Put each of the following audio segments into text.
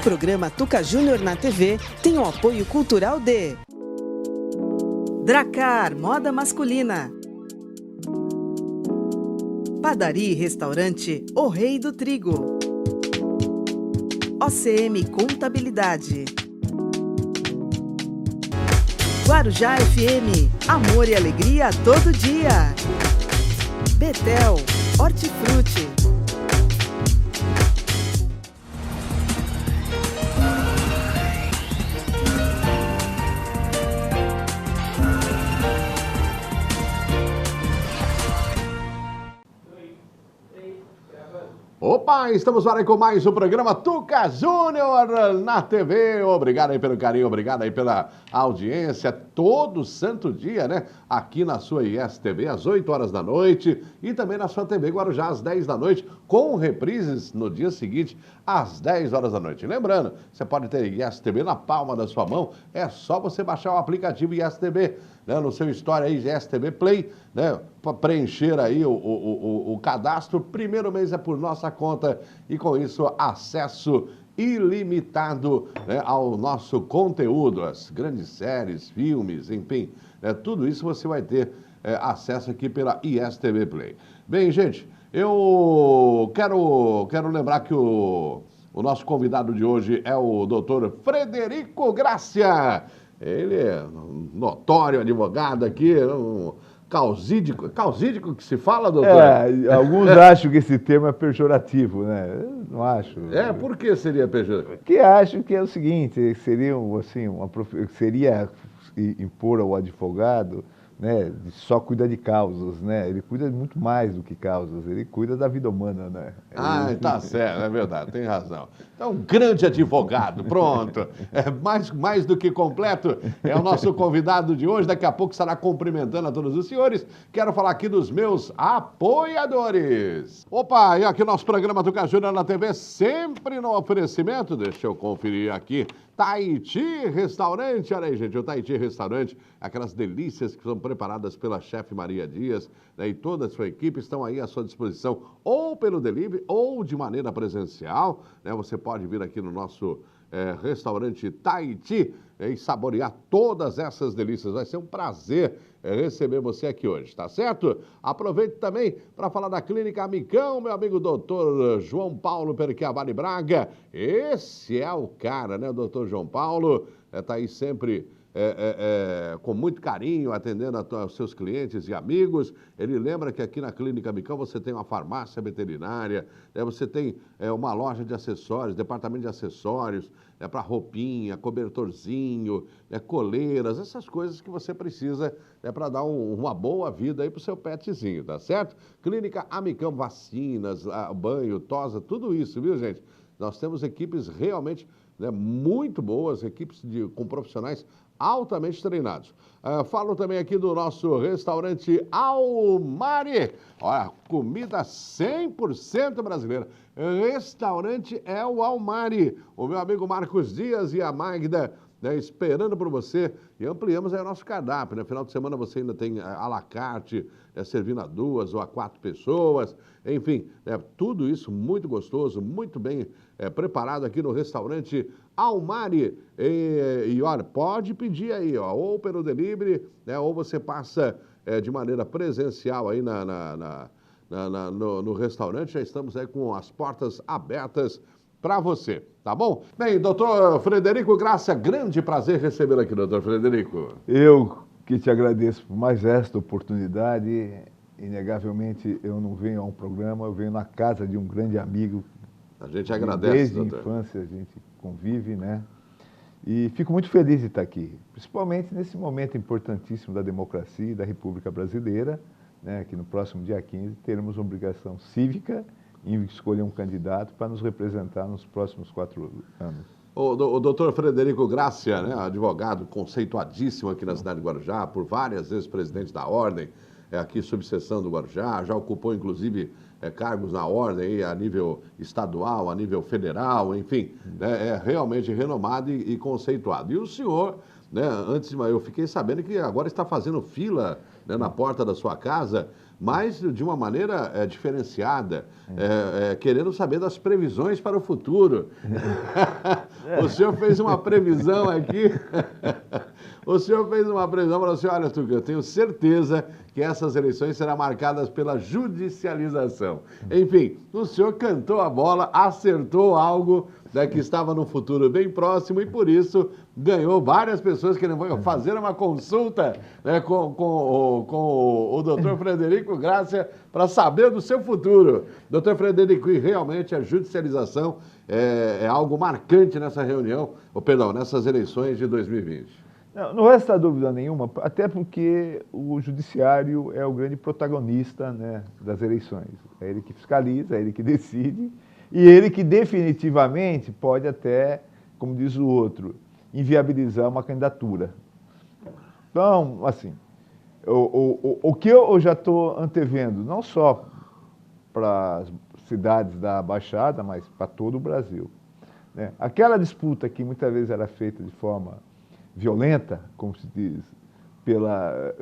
programa Tuca Júnior na TV tem o apoio cultural de Dracar, moda masculina. Padaria e restaurante O Rei do Trigo. OCM Contabilidade. Guarujá FM, amor e alegria todo dia. Betel, Hortifruti. Opa, estamos lá com mais um programa Tuca Júnior na TV. Obrigado aí pelo carinho, obrigado aí pela audiência. Todo santo dia, né? Aqui na sua ISTV, às 8 horas da noite. E também na sua TV Guarujá, às 10 da noite, com reprises no dia seguinte, às 10 horas da noite. Lembrando, você pode ter ISTV na palma da sua mão. É só você baixar o aplicativo ISTV, né, no seu Store aí, ISTV Play, né? Para preencher aí o cadastro. Primeiro mês é por nossa conta e com isso acesso ilimitado, né, ao nosso conteúdo, as grandes séries, filmes, enfim, né, tudo isso você vai ter acesso aqui pela ISTV Play. Bem, gente, eu quero lembrar que o nosso convidado de hoje é o doutor Frederico Grácia. Ele é um notório advogado aqui, um causídico que se fala, doutor? Alguns acham que esse termo é pejorativo, né? Eu não acho. Por que seria pejorativo? Porque acho que é o seguinte, seria assim, seria impor ao advogado, né, só cuida de causas, né? Ele cuida muito mais do que causas, ele cuida da vida humana, né? Tá certo, é verdade, tem razão. Então, um grande advogado, pronto. Mais do que completo, é o nosso convidado de hoje. Daqui a pouco estará cumprimentando a todos os senhores. Quero falar aqui dos meus apoiadores. Opa, e aqui o nosso programa Tuca Júnior na TV, sempre no oferecimento, deixa eu conferir aqui, Tahiti Restaurante. Olha aí, gente, o Tahiti Restaurante, aquelas delícias que são preparadas pela chefe Maria Dias, né, e toda a sua equipe estão aí à sua disposição, ou pelo delivery, ou de maneira presencial, né? Você pode vir aqui no nosso restaurante Tahiti e saborear todas essas delícias. Vai ser um prazer receber você aqui hoje, tá certo? Aproveite também para falar da Clínica Amicão, meu amigo doutor João Paulo Perchiavari Braga. Esse é o cara, né? O doutor João Paulo está aí sempre com muito carinho, atendendo aos seus clientes e amigos. Ele lembra que aqui na Clínica Amicão você tem uma farmácia veterinária, né, você tem uma loja de acessórios, departamento de acessórios, para roupinha, cobertorzinho, coleiras, essas coisas que você precisa para dar uma boa vida aí para o seu petzinho, tá certo? Clínica Amicão, vacinas, banho, tosa, tudo isso, viu, gente? Nós temos equipes realmente, né, muito boas, equipes com profissionais altamente treinados. Falo também aqui do nosso restaurante Almari. Olha, comida 100% brasileira. Restaurante é o Almari. O meu amigo Marcos Dias e a Magda, né, esperando por você, e ampliamos aí o nosso cardápio, né? Final de semana você ainda tem à la carte, servindo a 2 ou a 4 pessoas, enfim, tudo isso muito gostoso, muito bem preparado aqui no restaurante Almari. E olha, pode pedir aí, ó, ou pelo delivery, né, ou você passa de maneira presencial aí no restaurante. Já estamos aí com as portas abertas para você, tá bom? Bem, doutor Frederico Grácia, grande prazer recebê-lo aqui, doutor Frederico. Eu que te agradeço por mais esta oportunidade. Inegavelmente, eu não venho a um programa, eu venho na casa de um grande amigo. A gente agradece, desde doutor. a infância a gente convive, né? E fico muito feliz de estar aqui, principalmente nesse momento importantíssimo da democracia e da República Brasileira, né, que no próximo dia 15 teremos uma obrigação cívica em escolher um candidato para nos representar nos próximos 4 anos. O doutor Frederico Grácia, né, advogado conceituadíssimo aqui na cidade de Guarujá, por várias vezes presidente da Ordem, aqui subseção do Guarujá, já ocupou inclusive cargos na Ordem aí, a nível estadual, a nível federal, enfim, né, é realmente renomado e conceituado. E o senhor, né, antes eu fiquei sabendo que agora está fazendo fila, né, na porta da sua casa mas de uma maneira diferenciada, querendo saber das previsões para o futuro. O senhor fez uma previsão aqui. O senhor fez uma previsão, falou assim, olha, Tuca, eu tenho certeza que essas eleições serão marcadas pela judicialização. Enfim, o senhor cantou a bola, acertou algo que estava no futuro bem próximo e, por isso, ganhou várias pessoas querendo fazer uma consulta, né, com o doutor Frederico Grácia para saber do seu futuro. Doutor Frederico, e realmente a judicialização é algo marcante nessa reunião, nessas eleições de 2020. Não resta dúvida nenhuma, até porque o judiciário é o grande protagonista, né, das eleições. É ele que fiscaliza, é ele que decide e ele que definitivamente pode até, como diz o outro, inviabilizar uma candidatura. Então, assim, o que eu já estou antevendo, não só para as cidades da Baixada, mas para todo o Brasil, né? Aquela disputa que muitas vezes era feita de forma violenta, como se diz, pela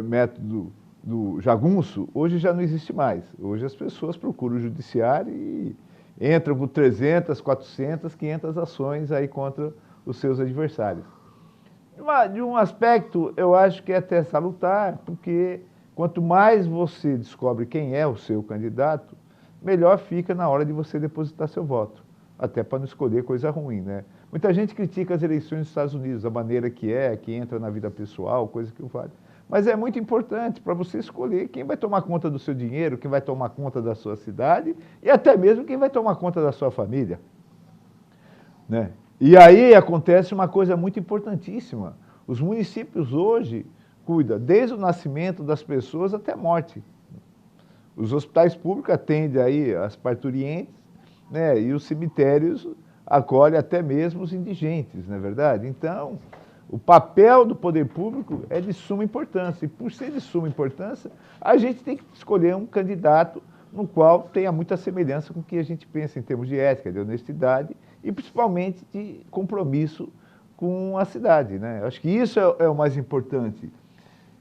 método do jagunço, hoje já não existe mais. Hoje as pessoas procuram o judiciário e entram com 300, 400, 500 ações aí contra os seus adversários. De um aspecto, eu acho que é até salutar, porque quanto mais você descobre quem é o seu candidato, melhor fica na hora de você depositar seu voto, até para não escolher coisa ruim, né? Muita gente critica as eleições dos Estados Unidos, a maneira que entra na vida pessoal, coisa que não vale. Mas é muito importante para você escolher quem vai tomar conta do seu dinheiro, quem vai tomar conta da sua cidade e até mesmo quem vai tomar conta da sua família, né? E aí acontece uma coisa muito importantíssima. Os municípios hoje cuidam desde o nascimento das pessoas até a morte. Os hospitais públicos atendem aí as parturientes, né? E os cemitérios acolhe até mesmo os indigentes, não é verdade? Então, o papel do poder público é de suma importância. E por ser de suma importância, a gente tem que escolher um candidato no qual tenha muita semelhança com o que a gente pensa em termos de ética, de honestidade e principalmente de compromisso com a cidade, né? Acho que isso é o mais importante.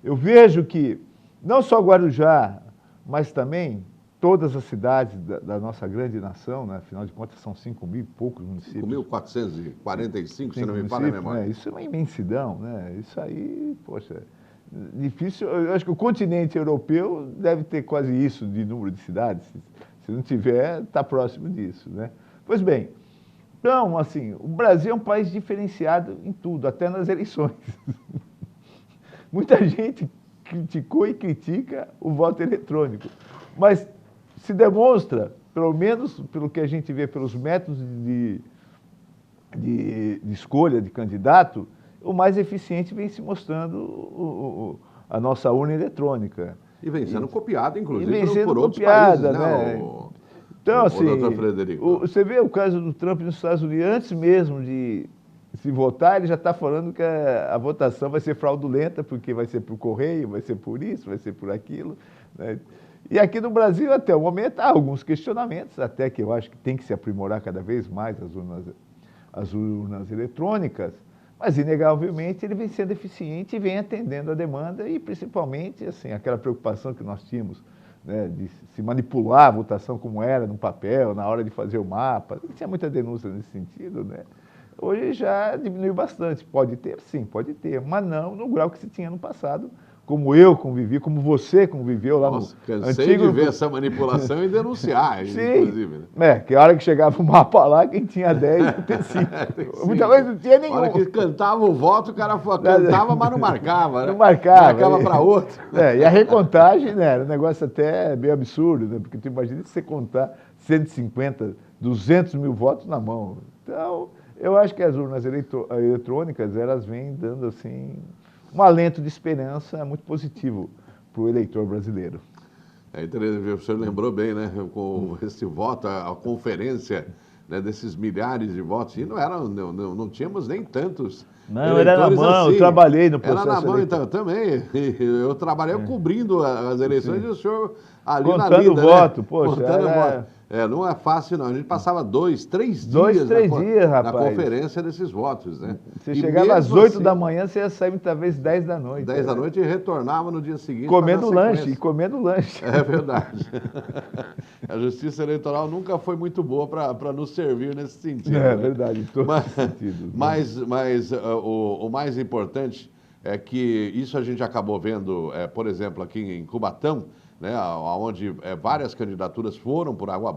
Eu vejo que não só Guarujá, mas também todas as cidades da nossa grande nação, né? Afinal de contas são 5.000 e poucos municípios. 5.445, se não me falha a memória. Né? Isso é uma imensidão, né? Isso aí, poxa, difícil. Eu acho que o continente europeu deve ter quase isso de número de cidades. Se não tiver, está próximo disso, né? Pois bem, então, assim, o Brasil é um país diferenciado em tudo, até nas eleições. Muita gente criticou e critica o voto eletrônico, mas se demonstra, pelo menos pelo que a gente vê pelos métodos de escolha de candidato, o mais eficiente vem se mostrando a nossa urna eletrônica. E vem sendo copiada, inclusive, vem sendo por outros copiada, países, né? Então, assim, doutor Frederico. Você vê o caso do Trump nos Estados Unidos, antes mesmo de se votar, ele já está falando que a votação vai ser fraudulenta, porque vai ser por correio, vai ser por isso, vai ser por aquilo, né? E aqui no Brasil, até o momento, há alguns questionamentos, até que eu acho que tem que se aprimorar cada vez mais as urnas eletrônicas, mas, inegavelmente, ele vem sendo eficiente e vem atendendo a demanda e, principalmente, assim, aquela preocupação que nós tínhamos, né, de se manipular a votação como era no papel, na hora de fazer o mapa. Tinha muita denúncia nesse sentido, né? Hoje já diminuiu bastante. Pode ter? Sim, pode ter, mas não no grau que se tinha no passado, como eu convivi, como você conviveu lá no cansei antigo... de ver essa manipulação e denunciar, sim, inclusive. Né? Que a hora que chegava o mapa lá, quem tinha 10 ia ter 5. Muitas vezes não tinha nenhum. A hora que cantava o voto, o cara cantava, mas não marcava, né? Não marcava. Marcava para outro. E a recontagem, né, era um negócio até meio absurdo, né? Porque tu imagina você contar 150, 200 mil votos na mão. Então, eu acho que as urnas eletrônicas, elas vêm dando, assim, um alento de esperança muito positivo para o eleitor brasileiro. O senhor lembrou bem, né? Com esse voto, a conferência, né, desses milhares de votos, e não tínhamos nem tantos. Não, era na mão, assim. Eu trabalhei no processo. Era na mão, então, também. Eu trabalhei cobrindo as eleições. Sim. E o senhor ali contando na lida, voto, né? Poxa. Contando voto. Não é fácil, não. A gente passava 2, 3 2, dias 3 dias, na rapaz. conferência desses votos, né? Você E chegava às mesmo 8 assim, da manhã, você ia sair muitas vezes 10 da noite. 10 da noite e retornava no dia seguinte. Comendo pra dar lanche, sequência. e comendo lanche. É verdade. A justiça eleitoral nunca foi muito boa para nos servir nesse sentido. É né? verdade, em todos os sentidos. Mas o mais importante é que isso a gente acabou vendo, por exemplo, aqui em Cubatão, né, onde várias candidaturas foram por água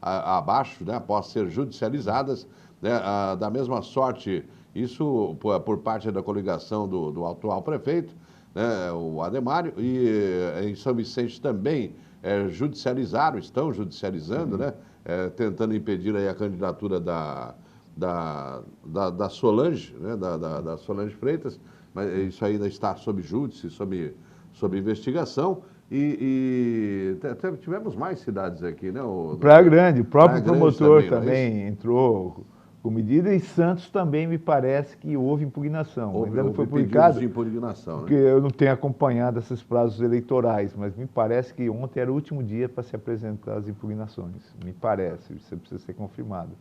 abaixo, né, após ser judicializadas, né, da mesma sorte, isso por parte da coligação do atual prefeito, né, o Ademário, e em São Vicente também estão judicializando, né, tentando impedir aí a candidatura da Solange, né, da Solange Freitas, mas isso ainda está sob júdice, sob investigação. E tivemos mais cidades aqui, né? Praia Grande, o próprio Praia Grande promotor também entrou com medida, e Santos também me parece que houve impugnação. Ainda não foi houve publicado, pedidos de impugnação, porque eu não tenho acompanhado esses prazos eleitorais, mas me parece que ontem era o último dia para se apresentar as impugnações. Me parece, isso precisa ser confirmado.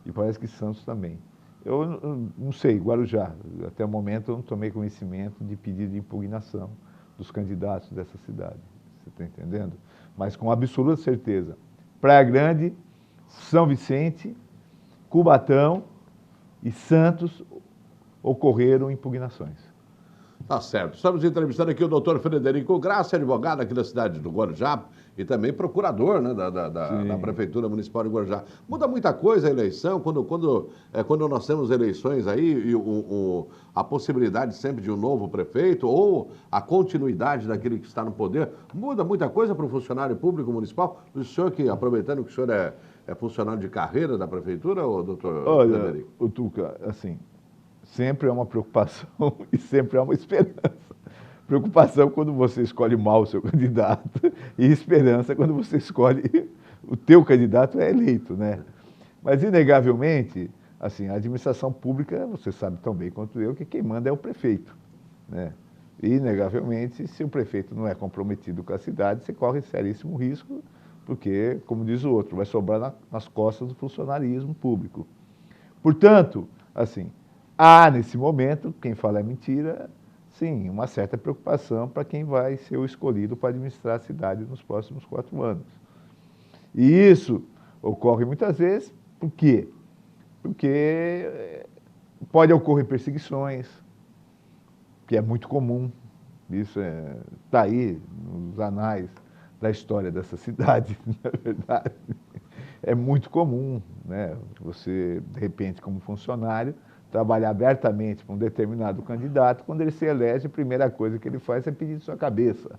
E parece que Santos também. Eu não sei, Guarujá, até o momento eu não tomei conhecimento de pedido de impugnação dos candidatos dessa cidade, você está entendendo? Mas com absoluta certeza, Praia Grande, São Vicente, Cubatão e Santos ocorreram impugnações. Tá certo. Estamos entrevistando aqui o doutor Frederico Grassi, advogado aqui da cidade do Guarujá e também procurador, né, da Prefeitura Municipal de Guarujá. Muda muita coisa a eleição, quando nós temos eleições aí, e a possibilidade sempre de um novo prefeito ou a continuidade daquele que está no poder, muda muita coisa para o funcionário público municipal? O senhor que, aproveitando que o senhor é funcionário de carreira da Prefeitura, ou doutor Frederico? Olha, Tuca, assim, sempre é uma preocupação e sempre é uma esperança. Preocupação quando você escolhe mal o seu candidato e esperança quando você escolhe o teu candidato é eleito, né? Mas, inegavelmente, assim, a administração pública, você sabe tão bem quanto eu, que quem manda é o prefeito, né? E, inegavelmente, se o prefeito não é comprometido com a cidade, você corre seríssimo risco, porque, como diz o outro, vai sobrar nas costas do funcionarismo público. Portanto, assim, há, nesse momento, quem fala é mentira, sim, uma certa preocupação para quem vai ser o escolhido para administrar a cidade nos próximos 4 anos. E isso ocorre muitas vezes, por quê? Porque pode ocorrer perseguições, que é muito comum, isso está aí nos anais da história dessa cidade, na verdade. É muito comum, né? Você, de repente, como funcionário, trabalhar abertamente para um determinado candidato, quando ele se elege, a primeira coisa que ele faz é pedir sua cabeça.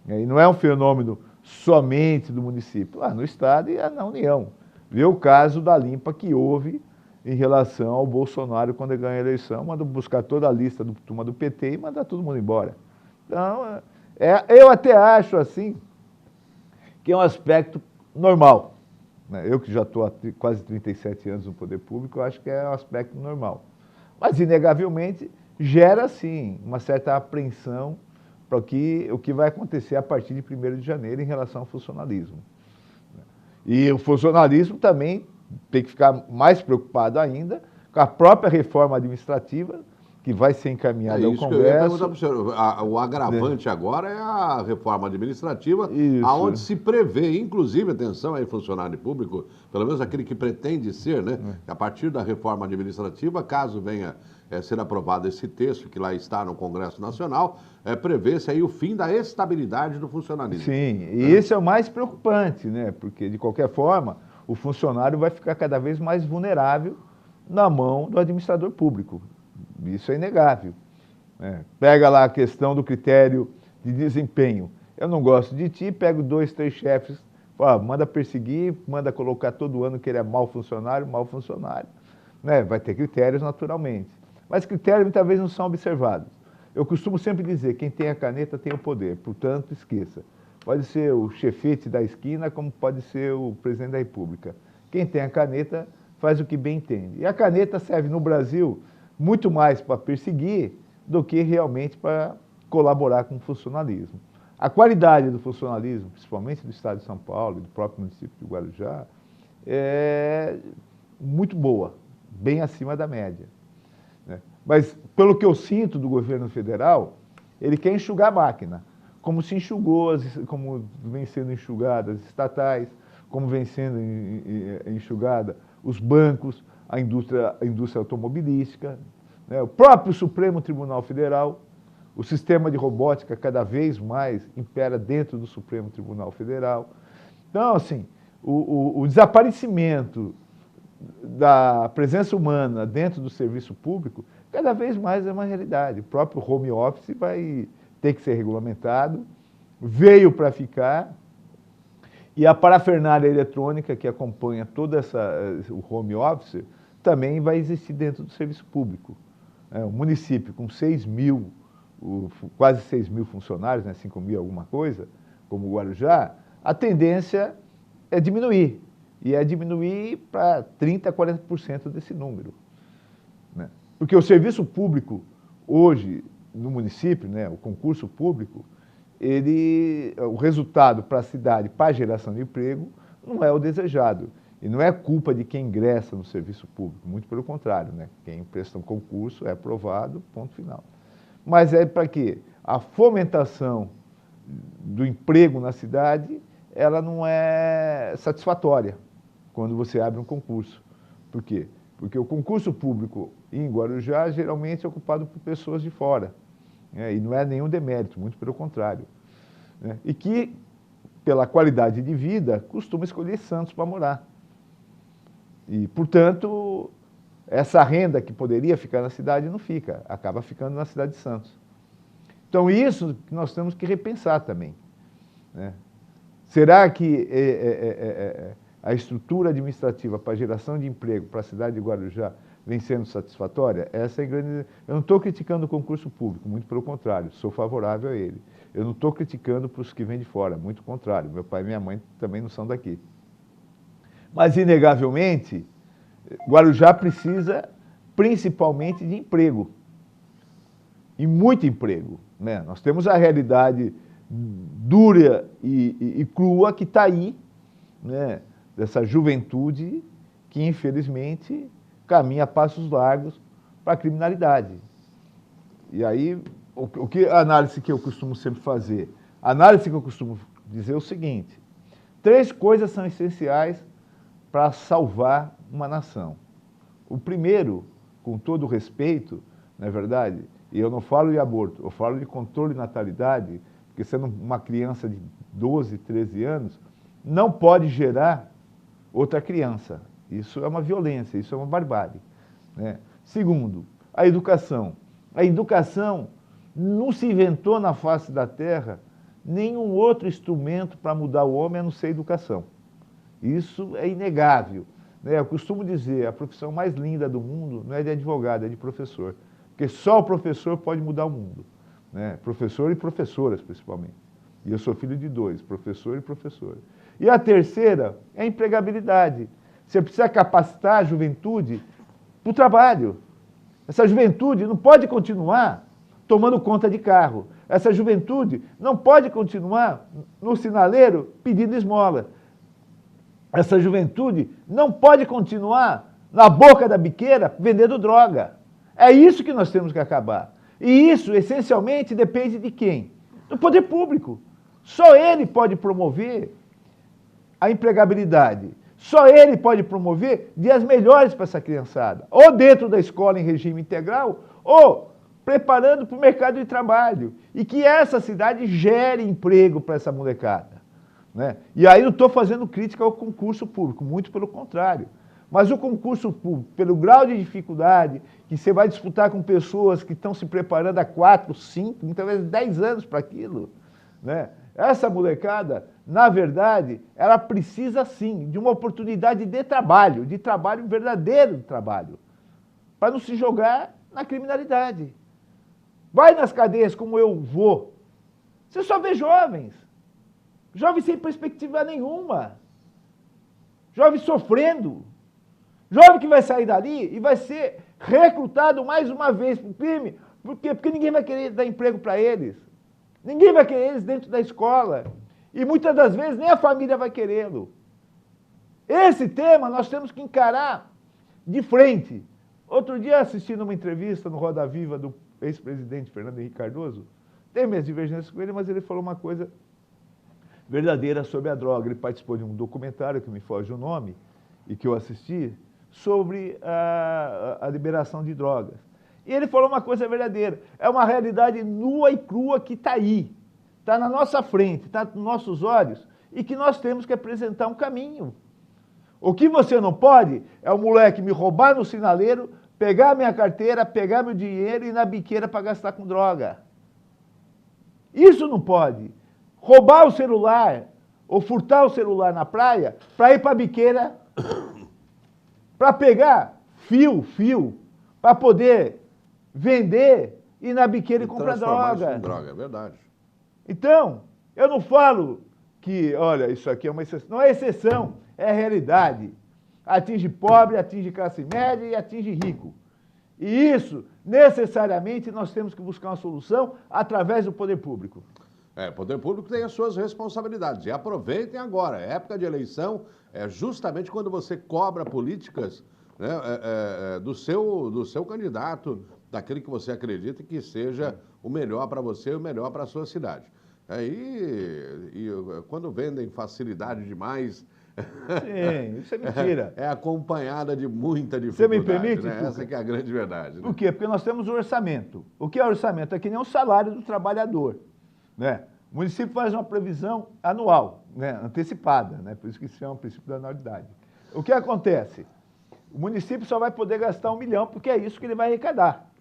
E não é um fenômeno somente do município, no Estado e na União. Vê o caso da limpa que houve em relação ao Bolsonaro quando ele ganha a eleição, mandou buscar toda a lista do turma do PT e mandar todo mundo embora. Então, eu até acho assim que é um aspecto normal. Eu que já estou há quase 37 anos no poder público, eu acho que é um aspecto normal. Mas, inegavelmente, gera, sim, uma certa apreensão para o que vai acontecer a partir de 1º de janeiro em relação ao funcionalismo. E o funcionalismo também tem que ficar mais preocupado ainda com a própria reforma administrativa, que vai ser encaminhada ao Congresso. Que eu ia perguntar para o senhor. O agravante agora é a reforma administrativa, aonde se prevê, inclusive, atenção aí, funcionário público, pelo menos aquele que pretende ser, né? A partir da reforma administrativa, caso venha ser aprovado esse texto que lá está no Congresso Nacional, prevê-se aí o fim da estabilidade do funcionalismo. Sim, e esse é o mais preocupante, né? Porque, de qualquer forma, o funcionário vai ficar cada vez mais vulnerável na mão do administrador público. Isso é inegável. Pega lá a questão do critério de desempenho. Eu não gosto de ti, pego 2, 3 chefes, manda perseguir, manda colocar todo ano que ele é mau funcionário. Vai ter critérios naturalmente. Mas critérios muitas vezes não são observados. Eu costumo sempre dizer, quem tem a caneta tem o poder, portanto, esqueça. Pode ser o chefete da esquina, como pode ser o presidente da República. Quem tem a caneta faz o que bem entende. E a caneta serve no Brasil muito mais para perseguir do que realmente para colaborar com o funcionalismo. A qualidade do funcionalismo, principalmente do Estado de São Paulo e do próprio município de Guarujá, é muito boa, bem acima da média, né? Mas, pelo que eu sinto do governo federal, ele quer enxugar a máquina, como se enxugou, como vem sendo enxugadas as estatais, como vem sendo enxugada os bancos, a indústria automobilística, né? O próprio Supremo Tribunal Federal. O sistema de robótica cada vez mais impera dentro do Supremo Tribunal Federal. Então, assim, o desaparecimento da presença humana dentro do serviço público cada vez mais é uma realidade. O próprio home office vai ter que ser regulamentado, veio para ficar, e a parafernália eletrônica que acompanha todo o home office também vai existir dentro do serviço público. O município com 6 mil, quase 6 mil funcionários, né, 5 mil alguma coisa, como o Guarujá, a tendência é diminuir. E é diminuir para 30% a 40% desse número, né? Porque o serviço público, hoje, no município, né, o concurso público, o resultado para a cidade, para a geração de emprego, não é o desejado. E não é culpa de quem ingressa no serviço público, muito pelo contrário, né? Quem presta um concurso é aprovado, ponto final. Mas é para quê? A fomentação do emprego na cidade, ela não é satisfatória quando você abre um concurso. Por quê? Porque o concurso público em Guarujá geralmente é ocupado por pessoas de fora, né? E não é nenhum demérito, muito pelo contrário, né? E que, pela qualidade de vida, costuma escolher Santos para morar. E, portanto, essa renda que poderia ficar na cidade não fica, acaba ficando na cidade de Santos. Então, isso que nós temos que repensar também, né? Será que a estrutura administrativa para a geração de emprego para a cidade de Guarujá vem sendo satisfatória? Essa é a grande... Eu não estou criticando o concurso público, muito pelo contrário, sou favorável a ele. Eu não estou criticando para os que vêm de fora, muito contrário, meu pai e minha mãe também não são daqui. Mas, inegavelmente, Guarujá precisa principalmente de emprego, e muito emprego, né? Nós temos a realidade dura e crua que está aí, né? Dessa juventude que, infelizmente, caminha a passos largos para a criminalidade. E aí, a análise que eu costumo sempre fazer? A análise que eu costumo dizer é o seguinte: 3 coisas são essenciais para salvar uma nação. O primeiro, com todo o respeito, não é verdade? E eu não falo de aborto, eu falo de controle de natalidade, porque sendo uma criança de 12, 13 anos, não pode gerar outra criança. Isso é uma violência, isso é uma barbárie, né? Segundo, a educação. A educação não se inventou na face da terra nenhum outro instrumento para mudar o homem a não ser a educação. Isso é inegável, né? Eu costumo dizer, a profissão mais linda do mundo não é de advogado, é de professor. Porque só o professor pode mudar o mundo, né? Professor e professoras, principalmente. E eu sou filho de 2, professor e professora. E a terceira é a empregabilidade. Você precisa capacitar a juventude para o trabalho. Essa juventude não pode continuar tomando conta de carro. Essa juventude não pode continuar no sinaleiro pedindo esmola. Essa juventude não pode continuar na boca da biqueira vendendo droga. É isso que nós temos que acabar. E isso, essencialmente, depende de quem? Do poder público. Só ele pode promover a empregabilidade. Só ele pode promover dias melhores para essa criançada. Ou dentro da escola em regime integral, ou preparando para o mercado de trabalho. E que essa cidade gere emprego para essa molecada, né? E aí não estou fazendo crítica ao concurso público, muito pelo contrário. Mas o concurso público, pelo grau de dificuldade, que você vai disputar com pessoas que estão se preparando há 4, 5, muitas vezes 10 anos para aquilo, né? Essa molecada, na verdade, ela precisa sim de uma oportunidade de trabalho verdadeiro de trabalho, para não se jogar na criminalidade. Vai nas cadeias como eu vou, você só vê jovens sem perspectiva nenhuma, jovem sofrendo, jovem que vai sair dali e vai ser recrutado mais uma vez para o crime. Por quê? Porque ninguém vai querer dar emprego para eles. Ninguém vai querer eles dentro da escola. E muitas das vezes nem a família vai querê-lo. Esse tema nós temos que encarar de frente. Outro dia, assistindo uma entrevista no Roda Viva do ex-presidente Fernando Henrique Cardoso, tenho minhas divergências com ele, mas ele falou uma coisa verdadeira sobre a droga. Ele participou de um documentário, que me foge o nome, e que eu assisti, sobre a liberação de drogas. E ele falou uma coisa verdadeira. É uma realidade nua e crua que está aí. Está na nossa frente, está nos nossos olhos, e que nós temos que apresentar um caminho. O que você não pode é o moleque me roubar no sinaleiro, pegar minha carteira, pegar meu dinheiro e ir na biqueira para gastar com droga. Isso não pode. Roubar o celular ou furtar o celular na praia para ir para a biqueira, para pegar fio, para poder vender, ir na biqueira e comprar droga. Em droga, é verdade. Então, eu não falo que, olha, isso aqui é uma exceção. Não é exceção, é realidade. Atinge pobre, atinge classe média e atinge rico. E isso, necessariamente, nós temos que buscar uma solução através do poder público. O poder público tem as suas responsabilidades. E aproveitem agora. É época de eleição é justamente quando você cobra políticas, né, do seu candidato, daquele que você acredita que seja o melhor para você e o melhor para a sua cidade. E quando vendem facilidade demais... Sim, isso é mentira. É acompanhada de muita dificuldade. Você me permite, né? Essa que é a grande verdade. Né? Por quê? Porque nós temos um orçamento. O que é orçamento? É que nem o salário do trabalhador. Né? O município faz uma previsão anual, né? Antecipada, né? Por isso que se chama o princípio da anualidade. O que acontece? O município só vai poder gastar 1 milhão, porque é isso que ele vai arrecadar.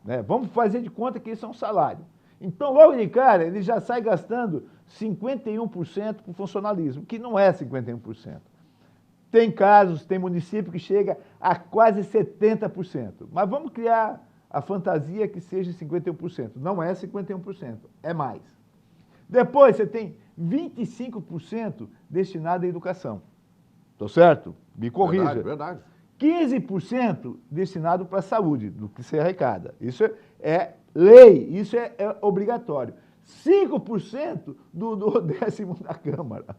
Né? Vamos fazer de conta que isso é um salário. Então, logo de cara, ele já sai gastando 51% para o funcionalismo, que não é 51%. Tem casos, tem município que chega a quase 70%. Mas vamos criar a fantasia que seja 51%. Não é 51%, é mais. Depois, você tem 25% destinado à educação. Estou certo? Me corrija. Verdade. 15% destinado para a saúde, do que se arrecada. Isso é lei, isso é obrigatório. 5% do décimo da Câmara.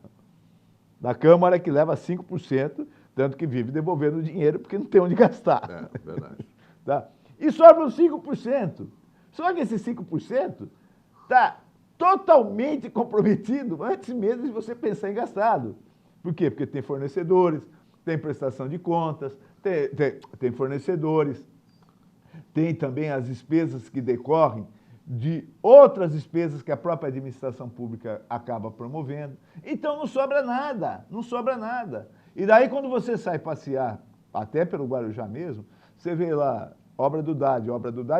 Da Câmara que leva 5%, tanto que vive devolvendo o dinheiro porque não tem onde gastar. Verdade. Tá? E sobra os 5%. Só que esse 5% está totalmente comprometido antes mesmo de você pensar em gastado. Por quê? Porque tem fornecedores, tem prestação de contas, tem fornecedores, tem também as despesas que decorrem de outras despesas que a própria administração pública acaba promovendo. Então não sobra nada, não sobra nada. E daí quando você sai passear, até pelo Guarujá mesmo, você vê lá obra do DAD,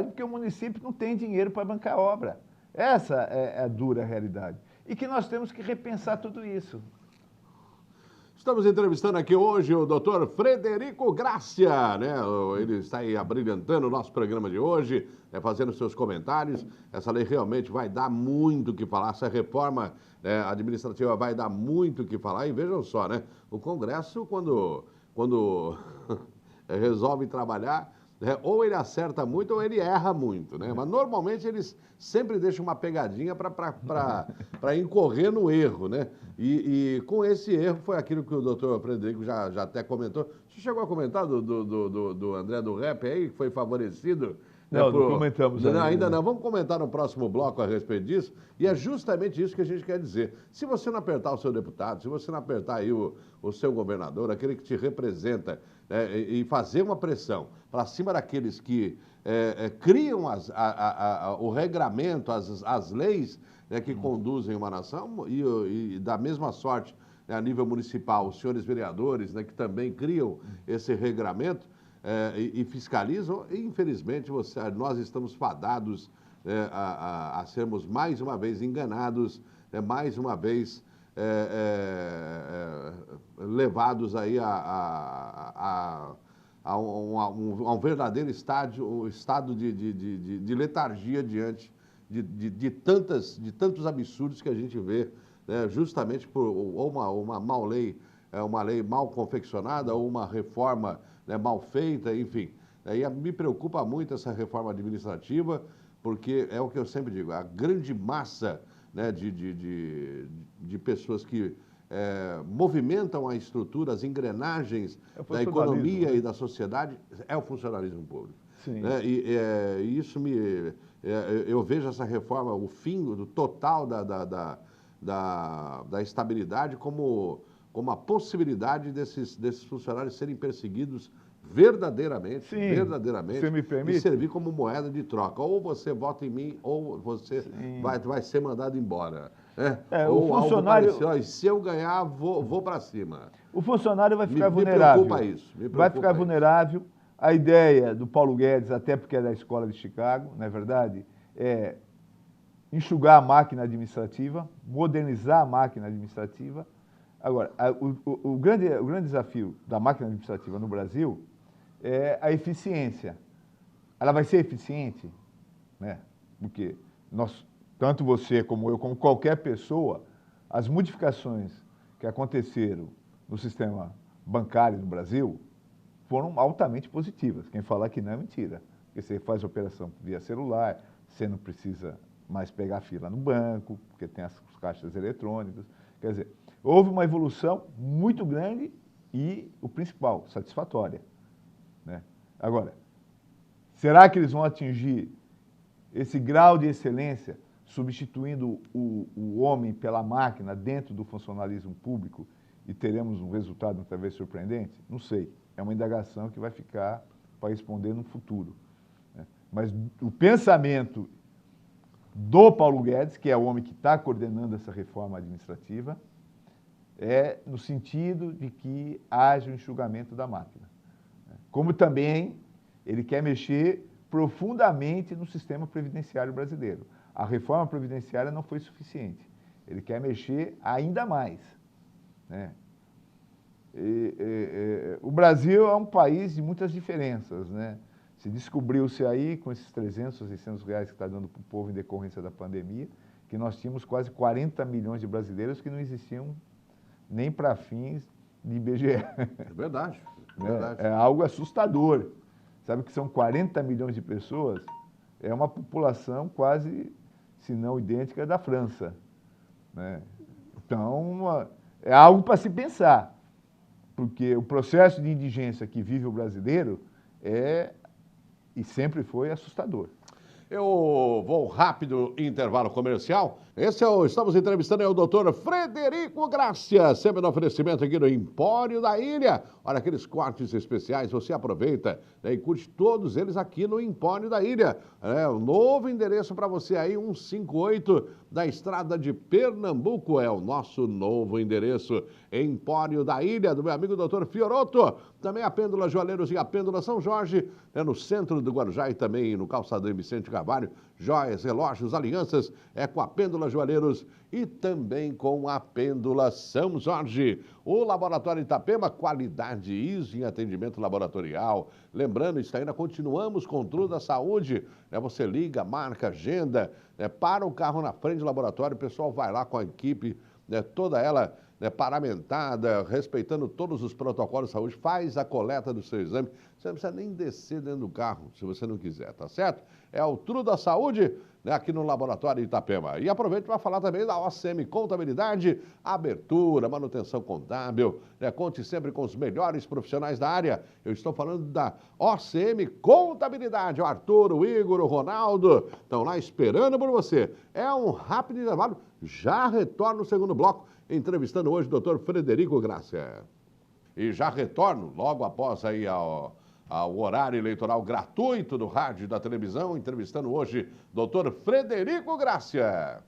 porque o município não tem dinheiro para bancar a obra. Essa é a dura realidade. E que nós temos que repensar tudo isso. Estamos entrevistando aqui hoje o doutor Frederico Grácia, né? Ele está aí abrilhantando o nosso programa de hoje, fazendo seus comentários. Essa lei realmente vai dar muito o que falar, essa reforma administrativa vai dar muito o que falar. E vejam só, né? O Congresso, quando resolve trabalhar, ou ele acerta muito ou ele erra muito, né? Mas normalmente eles sempre deixam uma pegadinha para incorrer no erro, né? E com esse erro foi aquilo que o doutor Frederico já até comentou. Você chegou a comentar do André do Rap aí, que foi favorecido? Não, não comentamos ainda. Ainda não. Vamos comentar no próximo bloco a respeito disso. E é justamente isso que a gente quer dizer. Se você não apertar o seu deputado, se você não apertar aí o seu governador, aquele que te representa, e fazer uma pressão para cima daqueles que criam o regramento, as leis que conduzem uma nação, e da mesma sorte, a nível municipal, os senhores vereadores, que também criam esse regramento, e fiscalizam, e infelizmente nós estamos fadados a sermos mais uma vez enganados, mais uma vez levados aí a um verdadeiro estado de letargia diante de tantos absurdos que a gente vê, justamente por uma mal lei, uma lei mal confeccionada ou uma reforma mal feita, enfim. Me preocupa muito essa reforma administrativa, porque é o que eu sempre digo, a grande massa, né, de pessoas que movimentam a estrutura, as engrenagens da economia, né, e da sociedade, é o funcionalismo público. Sim. Né? E isso eu vejo essa reforma, o fim do total da estabilidade como a possibilidade desses funcionários serem perseguidos verdadeiramente, Sim. verdadeiramente, Você me permite? e servir como moeda de troca. Ou você vota em mim, ou você vai ser mandado embora. Ou o funcionário... algo parecido. Se eu ganhar, vou para cima. O funcionário vai ficar Me vulnerável. preocupa isso. Vai ficar vulnerável. A ideia do Paulo Guedes, até porque é da escola de Chicago, não é verdade, é enxugar a máquina administrativa, modernizar a máquina administrativa. Agora, o grande desafio da máquina administrativa no Brasil é a eficiência. Ela vai ser eficiente, né? Porque tanto você como eu, como qualquer pessoa, as modificações que aconteceram no sistema bancário no Brasil foram altamente positivas. Quem falar que não é mentira. Porque você faz operação via celular, você não precisa mais pegar fila no banco, porque tem as caixas eletrônicas. Quer dizer, houve uma evolução muito grande e, o principal, satisfatória, né? Agora, será que eles vão atingir esse grau de excelência, substituindo o homem pela máquina dentro do funcionalismo público e teremos um resultado talvez surpreendente? Não sei. É uma indagação que vai ficar para responder no futuro, né? Mas o pensamento do Paulo Guedes, que é o homem que está coordenando essa reforma administrativa, é no sentido de que haja o enxugamento da máquina. Como também ele quer mexer profundamente no sistema previdenciário brasileiro. A reforma previdenciária não foi suficiente. Ele quer mexer ainda mais, né? O Brasil é um país de muitas diferenças, né? Se descobriu-se aí, com esses 300, 600 reais que está dando para o povo em decorrência da pandemia, que nós tínhamos quase 40 milhões de brasileiros que não existiam nem para fins de IBGE. É verdade, é verdade. É algo assustador. Sabe que são 40 milhões de pessoas, é uma população quase, se não idêntica, da França, né? Então, é algo para se pensar. Porque o processo de indigência que vive o brasileiro e sempre foi assustador. Eu vou rápido intervalo comercial. Estamos entrevistando o doutor Frederico Grácia, sempre no oferecimento aqui no Empório da Ilha. Olha, aqueles cortes especiais, você aproveita, né, e curte todos eles aqui no Empório da Ilha. O novo endereço para você aí, 158 da Estrada de Pernambuco, é o nosso novo endereço. Empório da Ilha, do meu amigo doutor Fioroto. Também a Pêndula Joalheiros e a Pêndula São Jorge, no centro do Guarujá e também no calçadão Vicente Carvalho. Joias, relógios, alianças, com a Pêndula Joalheiros e também com a Pêndula São Jorge. O Laboratório Itapema, qualidade ISO em atendimento laboratorial. Lembrando, isso ainda continuamos com tudo da saúde, né? Você liga, marca, agenda, né? Para o carro na frente do laboratório, o pessoal vai lá com a equipe, né? Toda ela, né, paramentada, respeitando todos os protocolos de saúde, faz a coleta do seu exame. Você não precisa nem descer dentro do carro, se você não quiser, tá certo? É o Tudo da Saúde, né, aqui no Laboratório Itapema. E aproveito para falar também da OCM Contabilidade, abertura, manutenção contábil, né? Conte sempre com os melhores profissionais da área. Eu estou falando da OCM Contabilidade. O Arthur, o Igor, o Ronaldo estão lá esperando por você. É um rápido intervalo, já retorno no segundo bloco, entrevistando hoje o doutor Frederico Grácia. E já retorno logo após aí ao horário eleitoral gratuito do rádio e da televisão, entrevistando hoje doutor Frederico Grácia.